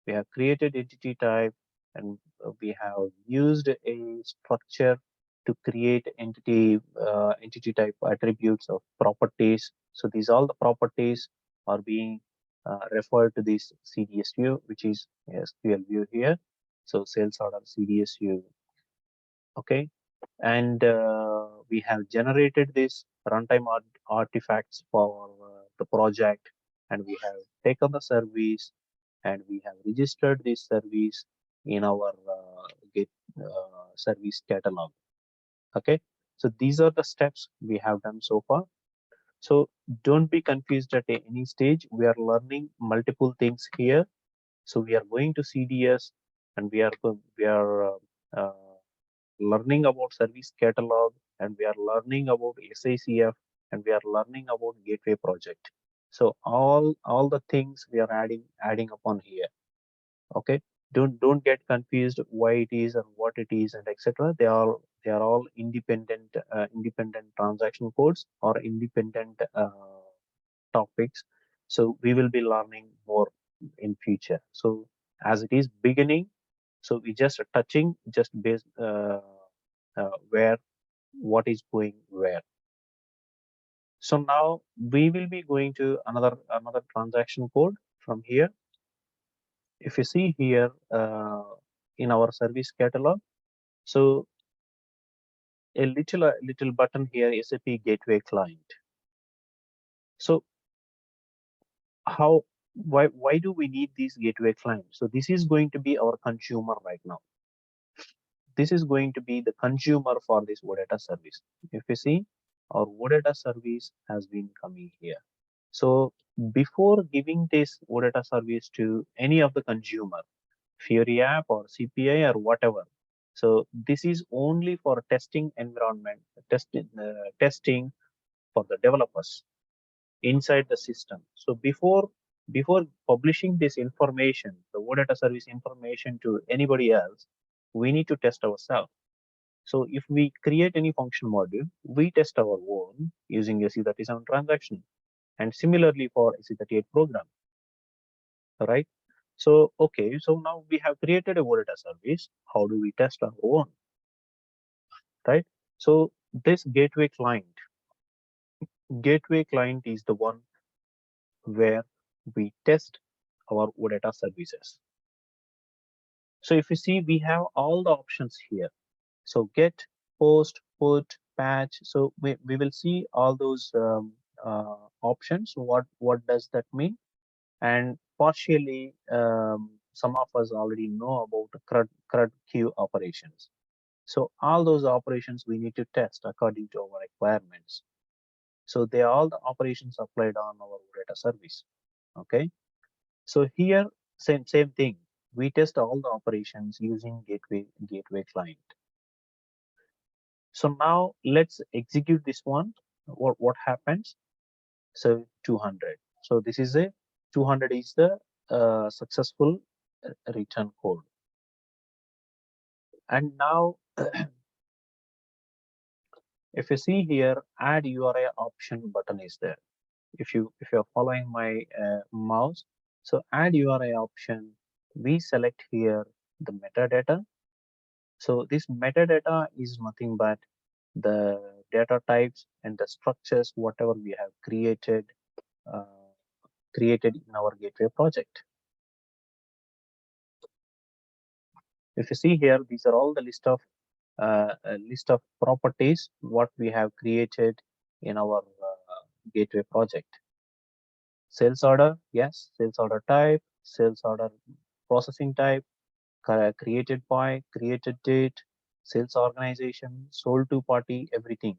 We have created entity type, and we have used a structure to create entity type attributes of properties. So these all the properties are being referred to this CDS view, which is SQL view here. So sales order CDS view. Okay, and we have generated this runtime artifacts for the project, and we have taken the service, and we have registered this service in our Git service catalog. Okay, so these are the steps we have done so far. So don't be confused at any stage. We are learning multiple things here. So we are going to CDS, and we are learning about service catalog, and we are learning about SICF, and we are learning about gateway project. So all the things we are adding upon here. Okay, don't get confused why it is and what it is and etc. They are all independent transaction codes or independent topics. So we will be learning more in future. So as it is beginning, so we just touching just based where what is going where. So now we will be going to another transaction code from here. If you see here in our service catalog, so a little button here, SAP Gateway Client. So how why do we need this gateway client? So this is going to be our consumer right now. This is going to be the consumer for this OData service. If you see, our OData service has been coming here. So before giving this OData service to any of the consumer, Fiori app or CPI or whatever, so this is only for testing environment, testing for the developers inside the system. So before publishing this information, the OData service information to anybody else, we need to test ourselves. So if we create any function module, we test our own using SE37 transaction, and similarly for SE38 program, right? So okay, so now we have created a OData service. How do we test our own, right? So this gateway client is the one where we test our OData services. So if you see, we have all the options here. So get, post, put, patch. So we will see all those options. What does that mean? And partially, some of us already know about the CRUD queue operations. So all those operations we need to test according to our requirements. So they are all the operations applied on our data service. Okay. So here, same thing. We test all the operations using gateway client. So now let's execute this one. What happens? So 200. So this is a 200 is the successful return code. And now, if you see here, add URI option button is there. If you're following my mouse, so add URI option, we select here the metadata. So this metadata is nothing but the data types and the structures, whatever we have created in our gateway project. If you see here, these are all the list of properties what we have created in our gateway project. Sales order, yes, sales order type, sales order processing type, created by, created date, sales organization, sold to party, everything.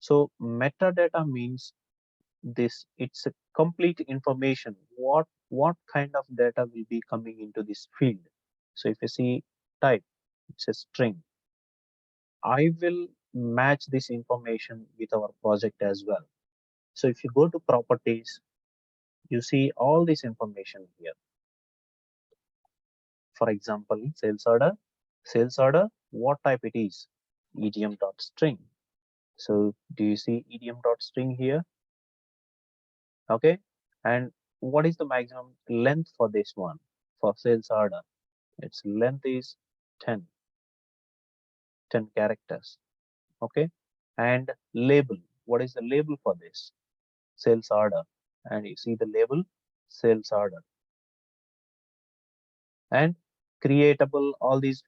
So metadata means this, it's a complete information. What kind of data will be coming into this field? So if you see type, it's a string. I will match this information with our project as well. So if you go to properties, you see all this information here. For example, sales order, what type it is? EDM.string. So do you see EDM.string here? Okay. And what is the maximum length for this one? For sales order, its length is 10, 10 characters. Okay. And label, what is the label for this? Sales order. And you see the label, sales order. And creatable, all these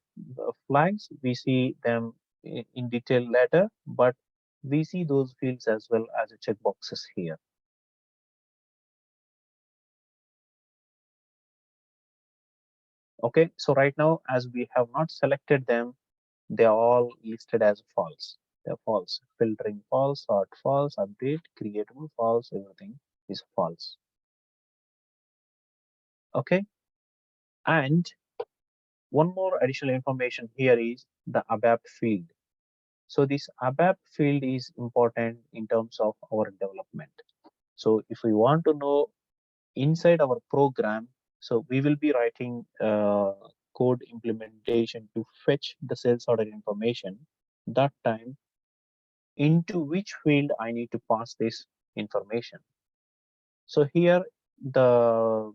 flags, we see them in detail later, but we see those fields as well as a checkboxes here. Okay, so right now, as we have not selected them, they are all listed as false. They're false. Filtering false, sort false, update, creatable false, everything is false. Okay, and one more additional information here is the ABAP field. So this ABAP field is important in terms of our development. So if we want to know inside our program, so we will be writing code implementation to fetch the sales order information. That time, into which field I need to pass this information. So here the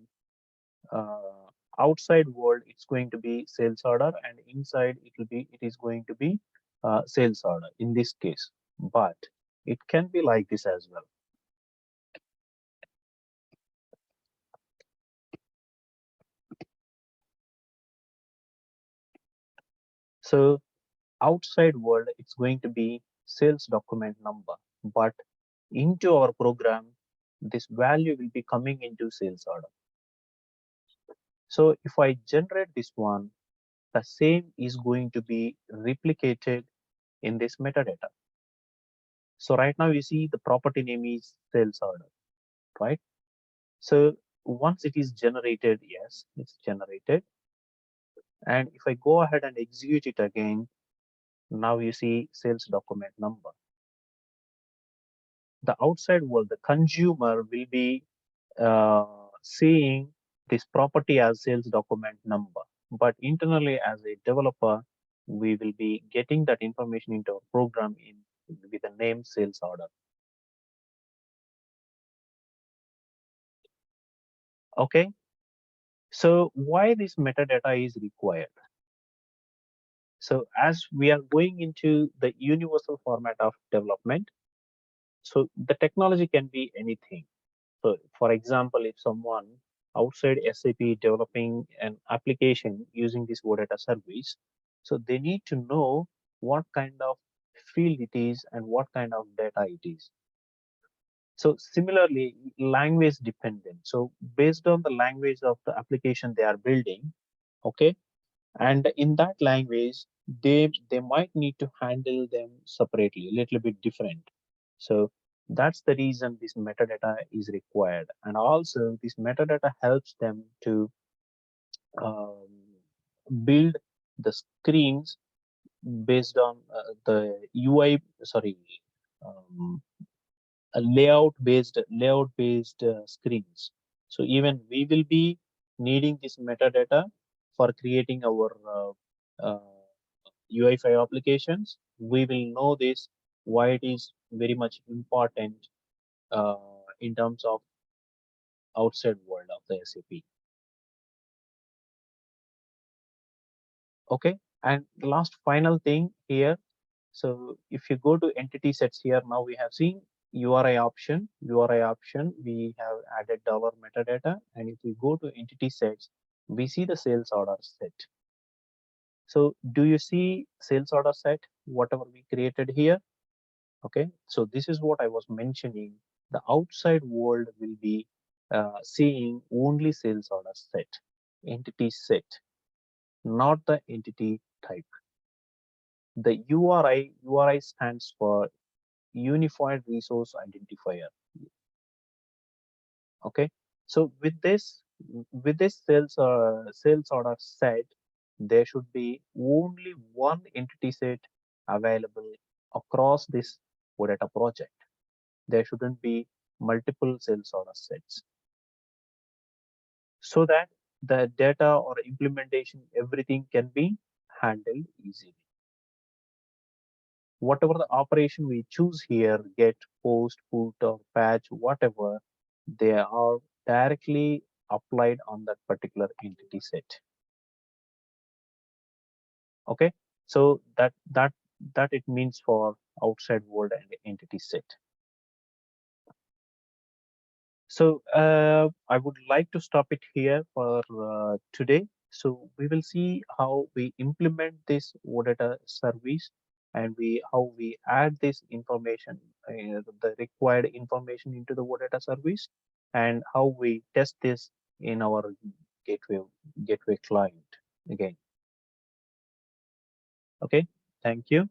outside world, it's going to be sales order, and inside it is going to be sales order in this case. But it can be like this as well. So outside world, it's going to be sales document number, but into our program, this value will be coming into sales order. So if I generate this one, the same is going to be replicated in this metadata. So right now you see the property name is sales order, right? So once it is generated, yes, it's generated. And if I go ahead and execute it again, now you see sales document number. The outside world, the consumer will be seeing this property as sales document number. But internally, as a developer, we will be getting that information into our program in with the name sales order. Okay. So why this metadata is required? So as we are going into the universal format of development, so the technology can be anything. So for example, if someone outside SAP developing an application using this OData service, so they need to know what kind of field it is and what kind of data it is. So similarly, language dependent. So based on the language of the application they are building, okay, and in that language, they might need to handle them separately, a little bit different. So that's the reason this metadata is required, and also this metadata helps them to um, build the screens based on the UI, sorry, um, a layout based screens. So even we will be needing this metadata for creating our UI5 applications. We will know this, why it is very much important uh, in terms of outside world of the SAP. Okay, and the last final thing here. So if you go to entity sets here, now we have seen URI option, we have added dollar metadata. And if we go to entity sets, we see the sales order set. So do you see sales order set, whatever we created here? Okay, so this is what I was mentioning. The outside world will be seeing only sales order set, entity set, not the entity type. The URI stands for Unified Resource Identifier. Okay, so with this sales order set, there should be only one entity set available across this OData project. There shouldn't be multiple sales order sets, so that the data or implementation, everything can be handled easily. Whatever the operation we choose here, get, post, put, or patch, whatever, they are directly applied on that particular entity set. Okay, so that it means for outside world and entity set. So I would like to stop it here for today. So we will see how we implement this OData service, and how we add this information, the required information into the OData service, and how we test this in our gateway gateway client again. Okay, thank you.